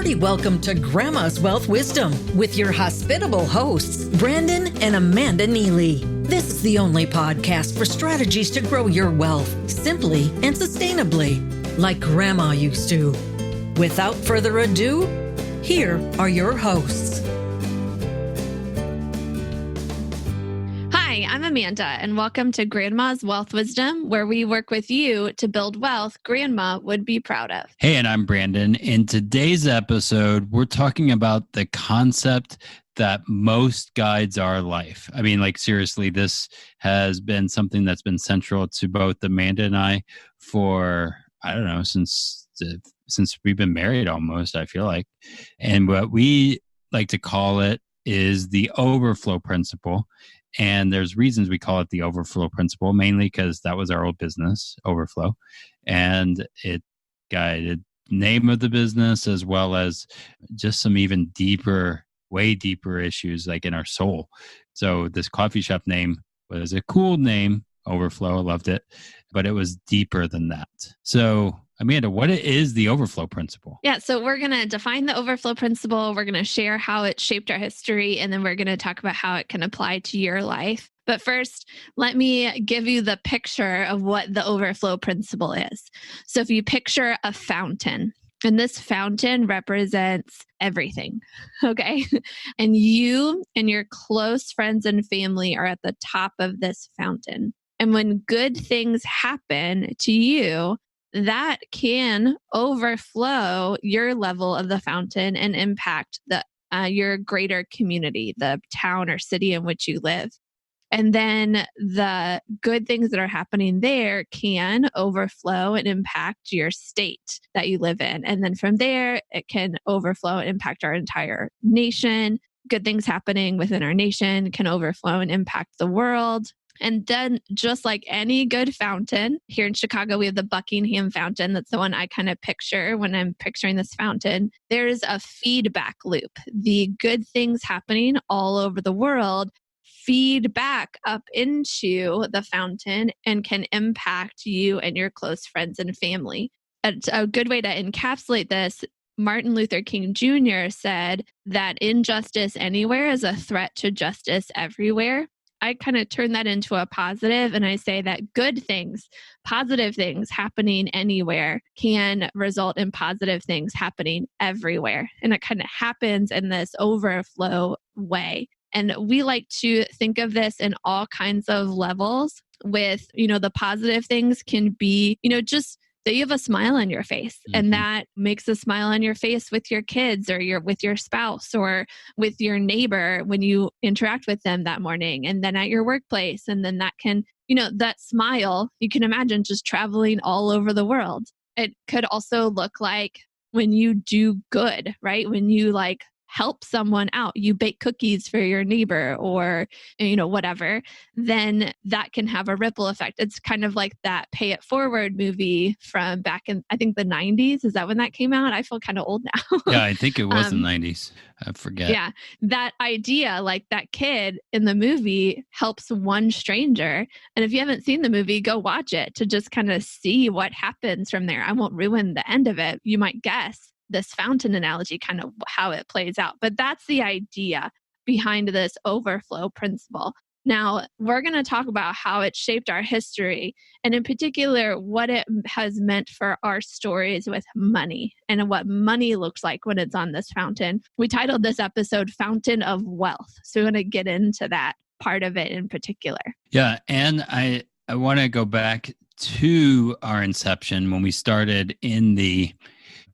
hearty welcome to Grandma's Wealth Wisdom with your hospitable hosts, Brandon and Amanda Neely. This is the only podcast for strategies to grow your wealth simply and sustainably, like Grandma used to. Without further ado, here are your hosts. Hi, I'm Amanda, and welcome to Grandma's Wealth Wisdom, where we work with you to build wealth Grandma would be proud of. Hey, and I'm Brandon. In today's episode, we're talking about the concept that most guides our life. I mean, like, seriously, this has been something that's been central to both Amanda and I for, I don't know, since we've been married almost, I feel like. And what we like to call it is the Overflow Principle. And there's reasons we call it the Overflow Principle, mainly because that was our old business, Overflow. And it guided name of the business as well as just some even deeper, way deeper issues like in our soul. So this coffee shop name was a cool name, Overflow. I loved it, but it was deeper than that. So Amanda, what is the Overflow Principle? Yeah, so we're going to define the Overflow Principle. We're going to share how it shaped our history, and then we're going to talk about how it can apply to your life. But first, let me give you the picture of what the Overflow Principle is. So if you picture a fountain, and this fountain represents everything, okay? And you and your close friends and family are at the top of this fountain. And when good things happen to you, that can overflow your level of the fountain and impact your greater community, the town or city in which you live. And then the good things that are happening there can overflow and impact your state that you live in. And then from there, it can overflow and impact our entire nation. Good things happening within our nation can overflow and impact the world. And then just like any good fountain, here in Chicago, we have the Buckingham Fountain. That's the one I kind of picture when I'm picturing this fountain. There's a feedback loop. The good things happening all over the world feed back up into the fountain and can impact you and your close friends and family. A good way to encapsulate this, Martin Luther King Jr. said that injustice anywhere is a threat to justice everywhere. I kind of turn that into a positive, and I say that good things, positive things happening anywhere can result in positive things happening everywhere. And it kind of happens in this overflow way. And we like to think of this in all kinds of levels with, the positive things can be, just that you have a smile on your face, and that makes a smile on your face with your kids or with your spouse or with your neighbor when you interact with them that morning, and then at your workplace. And then that can, that smile, you can imagine just traveling all over the world. It could also look like when you do good, right? When you help someone out, you bake cookies for your neighbor or, whatever, then that can have a ripple effect. It's kind of like that Pay It Forward movie from back in, I think, the 90s. Is that when that came out? I feel kind of old now. Yeah, I think it was the 90s. I forget. Yeah. That idea, like that kid in the movie helps one stranger. And if you haven't seen the movie, go watch it to just kind of see what happens from there. I won't ruin the end of it. You might guess this fountain analogy, kind of how it plays out. But that's the idea behind this overflow principle. Now, we're going to talk about how it shaped our history, and in particular, what it has meant for our stories with money and what money looks like when it's on this fountain. We titled this episode Fountain of Wealth. So we're going to get into that part of it in particular. Yeah, and I want to go back to our inception when we started in the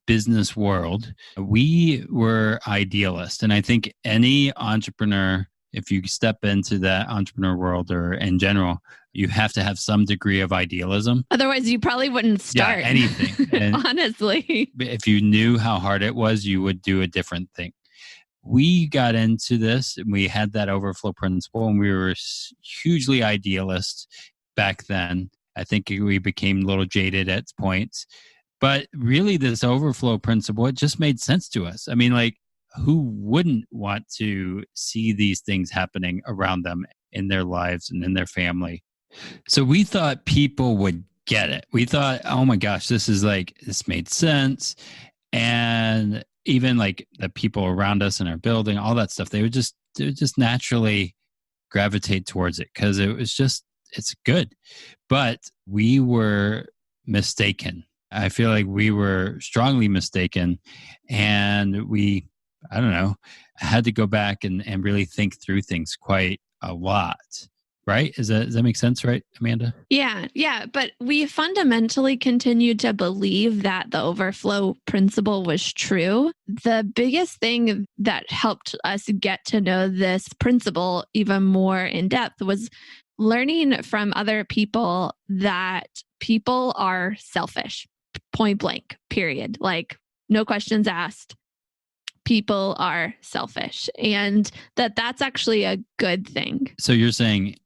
business world. We were idealists. And I think any entrepreneur, if you step into that entrepreneur world or in general, you have to have some degree of idealism. Otherwise, you probably wouldn't start. Yeah, anything. And honestly. If you knew how hard it was, you would do a different thing. We got into this and we had that overflow principle, and we were hugely idealist back then. I think we became a little jaded at points. But really, this overflow principle, it just made sense to us. I mean, who wouldn't want to see these things happening around them in their lives and in their family? So we thought people would get it. We thought, oh my gosh, this made sense. And even like the people around us in our building, all that stuff, they would just naturally gravitate towards it because it's good. But we were mistaken. I feel like we were strongly mistaken, and I don't know, had to go back and really think through things quite a lot. Right? Does that make sense, right, Amanda? Yeah. But we fundamentally continued to believe that the overflow principle was true. The biggest thing that helped us get to know this principle even more in depth was learning from other people that people are selfish, point blank, period. Like, no questions asked. People are selfish, and that's actually a good thing. So you're saying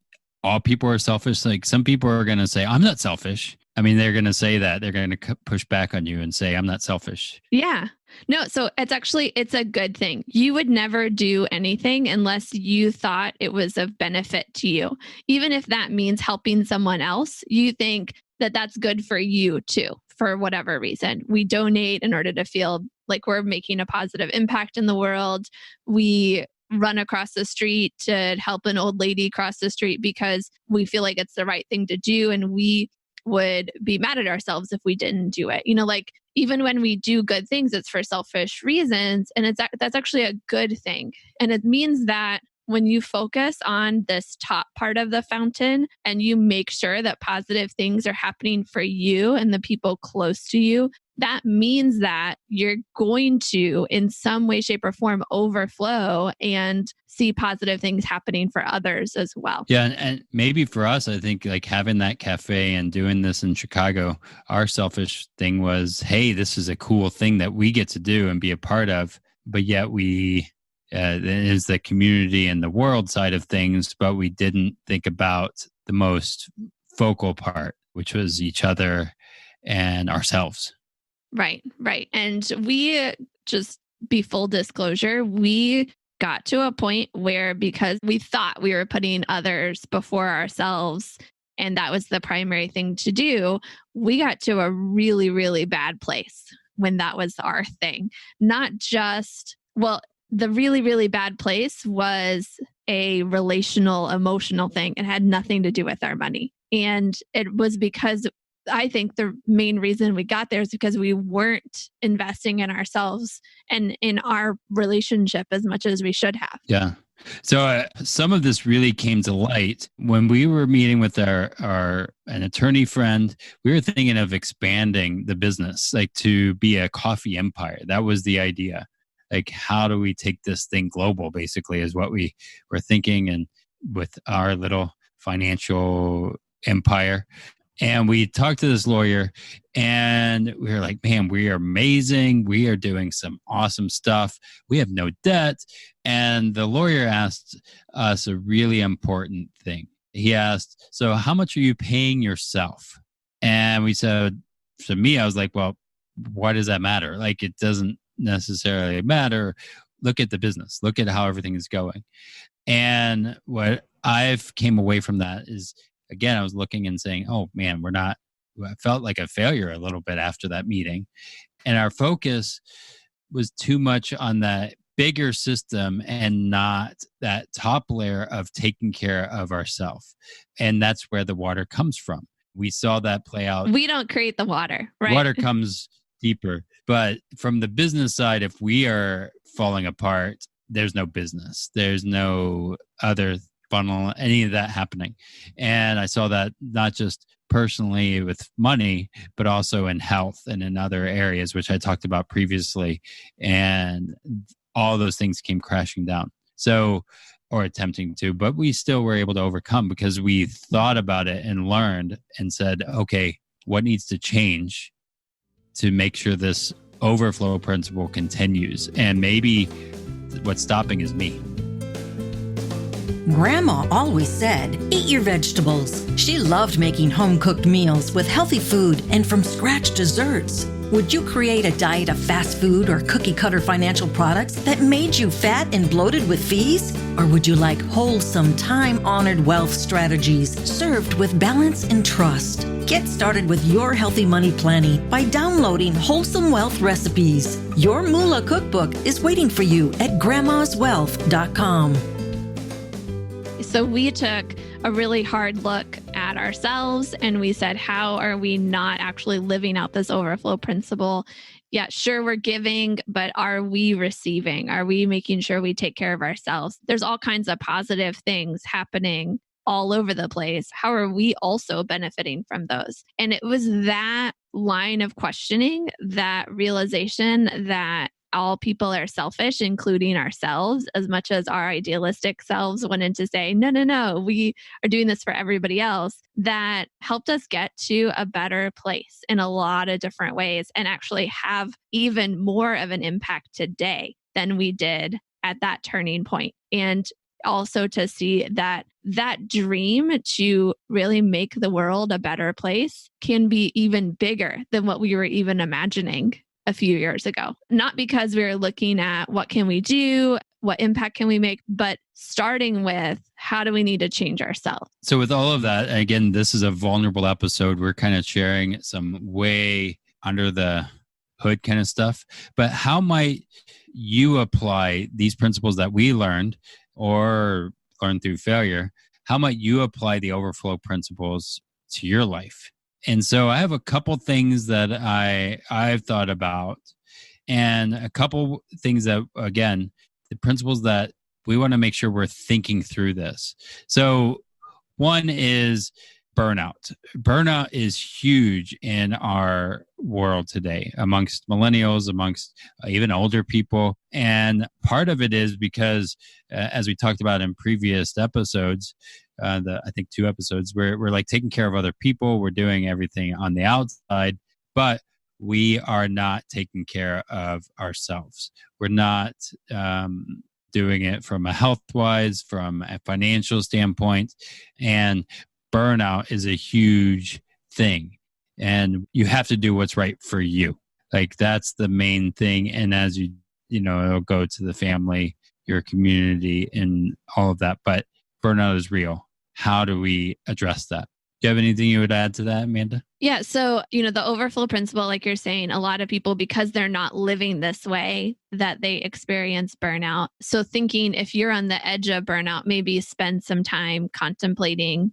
all people are selfish? Like, some people are going to say, I'm not selfish. I mean, they're going to say that. They're going to push back on you and say, I'm not selfish. Yeah. No, so it's a good thing. You would never do anything unless you thought it was of benefit to you. Even if that means helping someone else, you think that that's good for you too, for whatever reason. We donate in order to feel like we're making a positive impact in the world. We run across the street to help an old lady cross the street because we feel like it's the right thing to do, and we would be mad at ourselves if we didn't do it. Like, even when we do good things, it's for selfish reasons, and that's actually a good thing. And it means that when you focus on this top part of the fountain and you make sure that positive things are happening for you and the people close to you, that means that you're going to, in some way, shape, or form, overflow and see positive things happening for others as well. Yeah. And maybe for us, I think like having that cafe and doing this in Chicago, our selfish thing was, hey, this is a cool thing that we get to do and be a part of. But yet is the community and the world side of things, but we didn't think about the most focal part, which was each other and ourselves. Right. And we, just be full disclosure, we got to a point where, because we thought we were putting others before ourselves, and that was the primary thing to do, we got to a really, really bad place when that was our thing. The really, really bad place was a relational, emotional thing. It had nothing to do with our money. And it was because I think the main reason we got there is because we weren't investing in ourselves and in our relationship as much as we should have. Yeah. So some of this really came to light when we were meeting with an attorney friend. We were thinking of expanding the business, like to be a coffee empire. That was the idea. Like, how do we take this thing global, basically, is what we were thinking. And with our little financial empire. And we talked to this lawyer and we were like, man, we are amazing. We are doing some awesome stuff. We have no debt. And the lawyer asked us a really important thing. He asked, so how much are you paying yourself? And we said, to me, I was like, well, why does that matter? Like, it doesn't necessarily matter. Look at the business. Look at how everything is going. And what I've came away from that is, again, I was looking and saying, oh man, I felt like a failure a little bit after that meeting. And our focus was too much on that bigger system and not that top layer of taking care of ourselves. And that's where the water comes from. We saw that play out. We don't create the water, right? Water comes deeper. But from the business side, if we are falling apart, there's no business. There's no other funnel, any of that happening. And I saw that not just personally with money, but also in health and in other areas, which I talked about previously. And all those things came crashing down. So, or attempting to, but we still were able to overcome because we thought about it and learned and said, okay, what needs to change to make sure this overflow principle continues? And maybe what's stopping is me. Grandma always said, eat your vegetables. She loved making home-cooked meals with healthy food and from-scratch desserts. Would you create a diet of fast food or cookie-cutter financial products that made you fat and bloated with fees? Or would you like wholesome, time-honored wealth strategies served with balance and trust? Get started with your healthy money planning by downloading Wholesome Wealth Recipes. Your Moolah Cookbook is waiting for you at grandmaswealth.com. So we took a really hard look at ourselves and we said, how are we not actually living out this overflow principle? Yeah, sure, we're giving, but are we receiving? Are we making sure we take care of ourselves? There's all kinds of positive things happening all over the place. How are we also benefiting from those? And it was that line of questioning, that realization that all people are selfish, including ourselves, as much as our idealistic selves wanted to say, no, we are doing this for everybody else, that helped us get to a better place in a lot of different ways and actually have even more of an impact today than we did at that turning point. And also to see that dream to really make the world a better place can be even bigger than what we were even imagining a few years ago. Not because we were looking at what can we do, what impact can we make, but starting with how do we need to change ourselves? So with all of that, again, this is a vulnerable episode. We're kind of sharing some way under the hood kind of stuff. But how might you apply these principles that we learned or learned through failure? How might you apply the overflow principles to your life? And so I have a couple things that I've thought about, and a couple things that, again, the principles that we want to make sure we're thinking through this. So one is burnout. Burnout is huge in our world today amongst millennials, amongst even older people. And part of it is because, as we talked about in previous episodes, I think 2 episodes, we're like taking care of other people. We're doing everything on the outside, but we are not taking care of ourselves. We're not doing it from a health-wise, from a financial standpoint. And burnout is a huge thing. And you have to do what's right for you. Like that's the main thing. And as it'll go to the family, your community, and all of that. But burnout is real. How do we address that? Do you have anything you would add to that, Amanda? Yeah. So, the overflow principle, like you're saying, a lot of people, because they're not living this way, that they experience burnout. So thinking if you're on the edge of burnout, maybe spend some time contemplating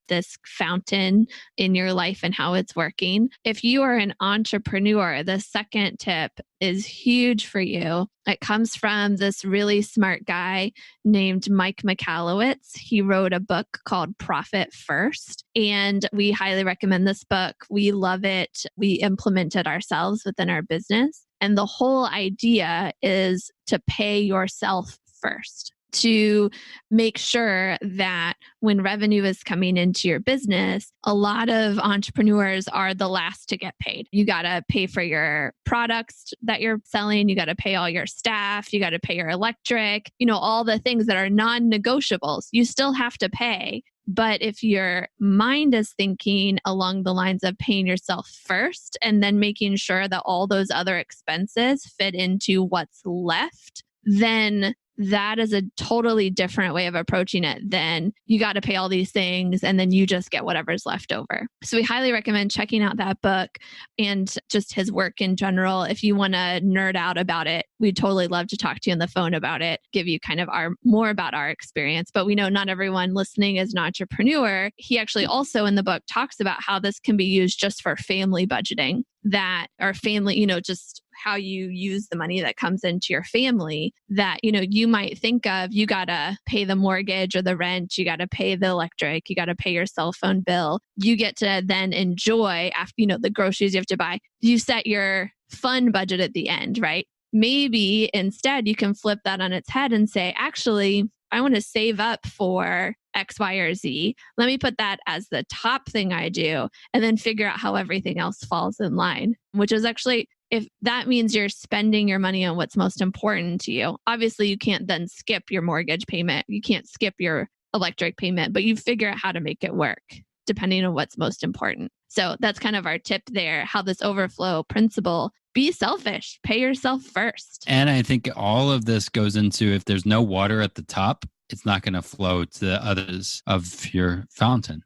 this fountain in your life and how it's working. If you are an entrepreneur, the second tip is huge for you. It comes from this really smart guy named Mike Michalowicz. He wrote a book called Profit First, and we highly recommend this book. We love it. We implement it ourselves within our business. And the whole idea is to pay yourself first, to make sure that when revenue is coming into your business, a lot of entrepreneurs are the last to get paid. You got to pay for your products that you're selling. You got to pay all your staff. You got to pay your electric, all the things that are non-negotiables. You still have to pay. But if your mind is thinking along the lines of paying yourself first and then making sure that all those other expenses fit into what's left, then that is a totally different way of approaching it than you got to pay all these things and then you just get whatever's left over. So we highly recommend checking out that book and just his work in general. If you want to nerd out about it, we'd totally love to talk to you on the phone about it, give you kind of more about our experience. But we know not everyone listening is an entrepreneur. He actually also in the book talks about how this can be used just for family budgeting, that our family, just how you use the money that comes into your family, that, you might think of, you got to pay the mortgage or the rent, you got to pay the electric, you got to pay your cell phone bill. You get to then enjoy after, the groceries you have to buy. You set your fun budget at the end, right? Maybe instead you can flip that on its head and say, actually, I want to save up for X, Y, or Z. Let me put that as the top thing I do and then figure out how everything else falls in line, which is actually, if that means you're spending your money on what's most important to you. Obviously, you can't then skip your mortgage payment. You can't skip your electric payment, but you figure out how to make it work depending on what's most important. So that's kind of our tip there, how this overflow principle, be selfish, pay yourself first. And I think all of this goes into, if there's no water at the top, it's not going to flow to the others of your fountain.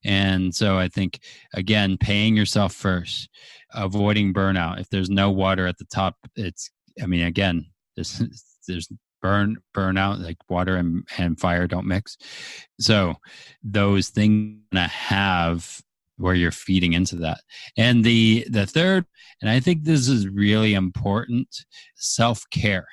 And so I think, again, paying yourself first, avoiding burnout. If there's no water at the top, again, there's burnout, like water and fire don't mix. So those things have where you're feeding into that. And the third, and I think this is really important, self-care.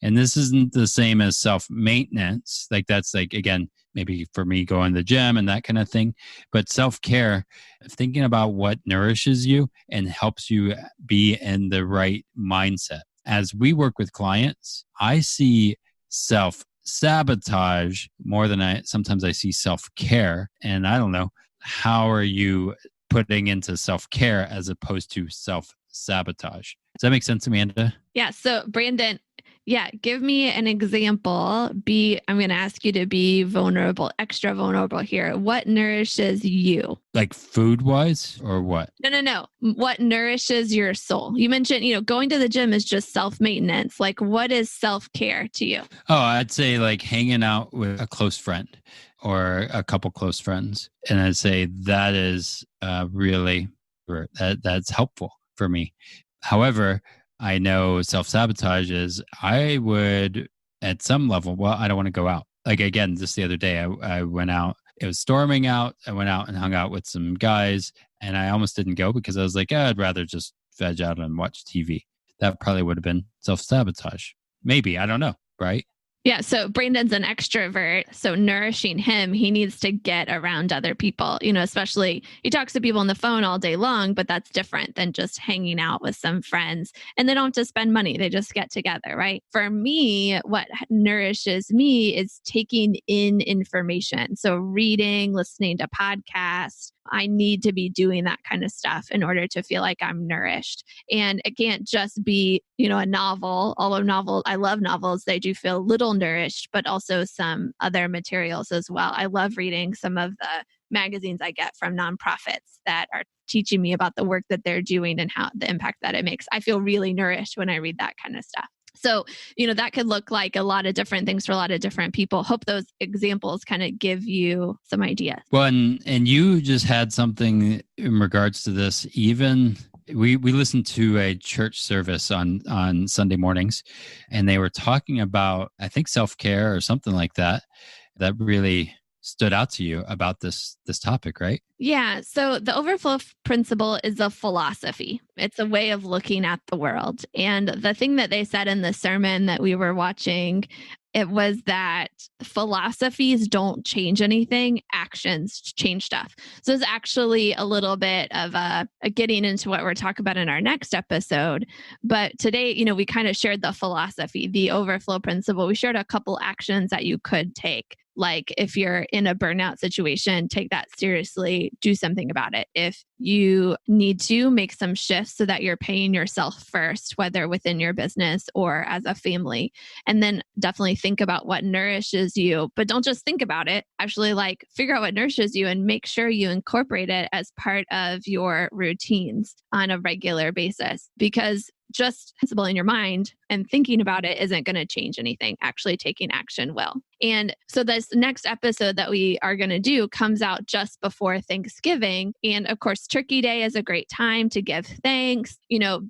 And this isn't the same as self-maintenance. Like that's like, again, maybe for me going to the gym and that kind of thing. But self-care, thinking about what nourishes you and helps you be in the right mindset. As we work with clients, I see self-sabotage more than sometimes I see self-care. And I don't know, how are you putting into self-care as opposed to self-sabotage? Does that make sense, Amanda? Yeah. So Brandon, give me an example. I'm going to ask you to be vulnerable, extra vulnerable here. What nourishes you? Like food-wise or what? No. What nourishes your soul? You mentioned, going to the gym is just self-maintenance. Like, what is self-care to you? Oh, I'd say like hanging out with a close friend or a couple close friends. And I'd say that is really, that's helpful for me. However, I know self-sabotage is I would at some level, well, I don't want to go out. Like again, just the other day, I went out. It was storming out. I went out and hung out with some guys and I almost didn't go because I was like, I'd rather just veg out and watch TV. That probably would have been self-sabotage. Maybe, I don't know, right? Yeah. So Brandon's an extrovert. So nourishing him, he needs to get around other people, especially he talks to people on the phone all day long, but that's different than just hanging out with some friends and they don't have to spend money. They just get together, right? For me, what nourishes me is taking in information. So reading, listening to podcasts. I need to be doing that kind of stuff in order to feel like I'm nourished. And it can't just be, a novel, although I love novels. They do feel a little nourished, but also some other materials as well. I love reading some of the magazines I get from nonprofits that are teaching me about the work that they're doing and how the impact that it makes. I feel really nourished when I read that kind of stuff. So, that could look like a lot of different things for a lot of different people. Hope those examples kind of give you some ideas. Well, and you just had something in regards to this. Even we listened to a church service on Sunday mornings, and they were talking about, I think, self-care or something like that, that really stood out to you about this topic, right? Yeah. So the overflow principle is a philosophy. It's a way of looking at the world. And the thing that they said in the sermon that we were watching, it was that philosophies don't change anything, actions change stuff. So it's actually a little bit of a getting into what we're talking about in our next episode. But today, we kind of shared the philosophy, the overflow principle. We shared a couple actions that you could take. Like if you're in a burnout situation, take that seriously, do something about it. If you need to make some shifts so that you're paying yourself first, whether within your business or as a family, and then definitely think about what nourishes you, but don't just think about it. Actually, figure out what nourishes you and make sure you incorporate it as part of your routines on a regular basis, because just principle in your mind and thinking about it isn't going to change anything. Actually taking action will. And so this next episode that we are going to do comes out just before Thanksgiving. And of course, Turkey Day is a great time to give thanks,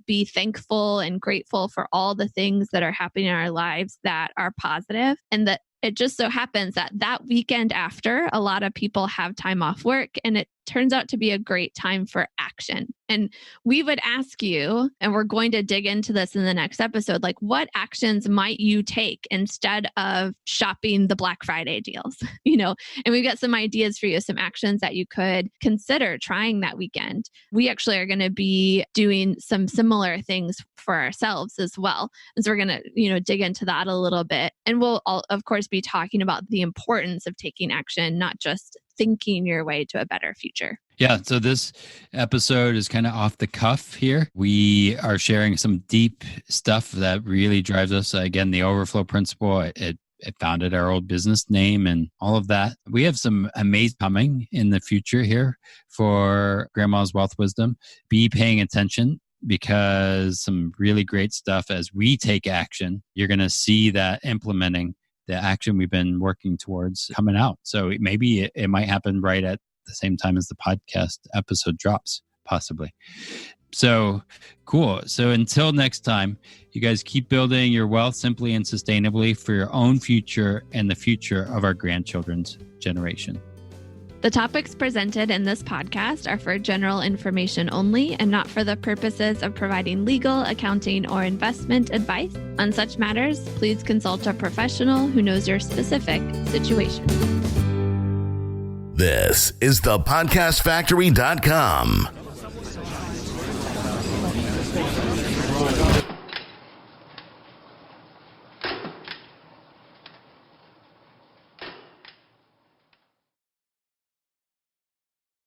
be thankful and grateful for all the things that are happening in our lives that are positive, and that it just so happens that weekend after, a lot of people have time off work, and it turns out to be a great time for action. And we would ask you, and we're going to dig into this in the next episode, what actions might you take instead of shopping the Black Friday deals, and we've got some ideas for you, some actions that you could consider trying that weekend. We actually are going to be doing some similar things for ourselves as well. And so we're going to, dig into that a little bit. And we'll, of course, be talking about the importance of taking action, not just thinking your way to a better future. Yeah. So this episode is kind of off the cuff here. We are sharing some deep stuff that really drives us. Again, the overflow principle, it founded our old business name and all of that. We have some amazing coming in the future here for Grandma's Wealth Wisdom. Be paying attention, because some really great stuff as we take action, you're going to see that implementing the action we've been working towards coming out. So maybe it might happen right at the same time as the podcast episode drops, possibly. So cool. So until next time, you guys keep building your wealth simply and sustainably for your own future and the future of our grandchildren's generation. The topics presented in this podcast are for general information only and not for the purposes of providing legal, accounting, or investment advice. On such matters, please consult a professional who knows your specific situation. This is thepodcastfactory.com.